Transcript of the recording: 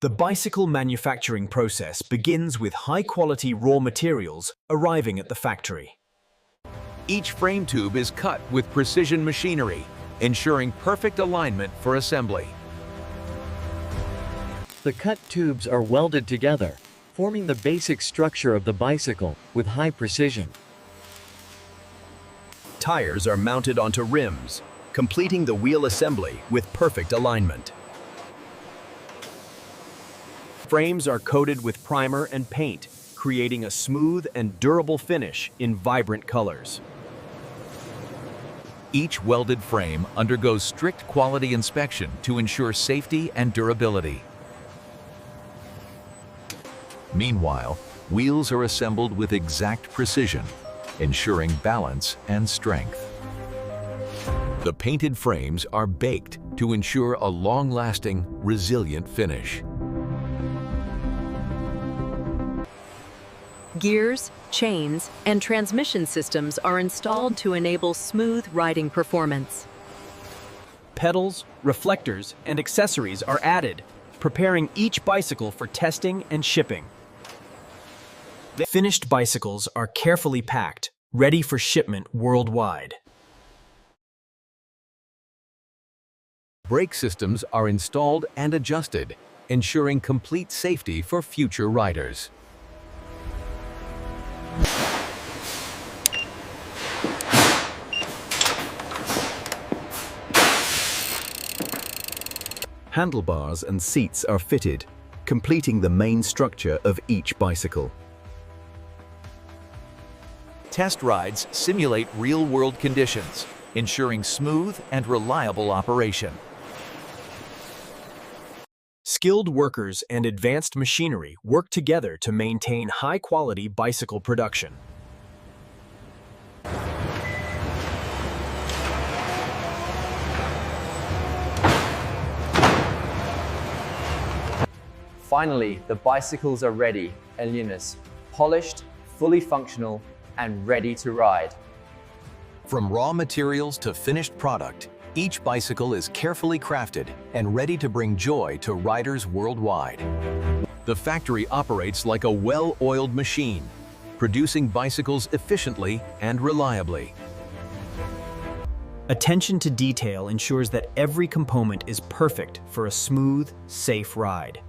The bicycle manufacturing process begins with high-quality raw materials arriving at the factory. Each frame tube is cut with precision machinery, ensuring perfect alignment for assembly. The cut tubes are welded together, forming the basic structure of the bicycle with high precision. Tires are mounted onto rims, completing the wheel assembly with perfect alignment. Frames are coated with primer and paint, creating a smooth and durable finish in vibrant colors. Each welded frame undergoes strict quality inspection to ensure safety and durability. Meanwhile, wheels are assembled with exact precision, ensuring balance and strength. The painted frames are baked to ensure a long-lasting, resilient finish. Gears, chains, and transmission systems are installed to enable smooth riding performance. Pedals, reflectors, and accessories are added, preparing each bicycle for testing and shipping. The finished bicycles are carefully packed, ready for shipment worldwide. Brake systems are installed and adjusted, ensuring complete safety for future riders. Handlebars and seats are fitted, completing the main structure of each bicycle. Test rides simulate real-world conditions, ensuring smooth and reliable operation. Skilled workers and advanced machinery work together to maintain high-quality bicycle production. Finally, the bicycles are ready and luminous, polished, fully functional, and ready to ride. From raw materials to finished product, each bicycle is carefully crafted and ready to bring joy to riders worldwide. The factory operates like a well-oiled machine, producing bicycles efficiently and reliably. Attention to detail ensures that every component is perfect for a smooth, safe ride.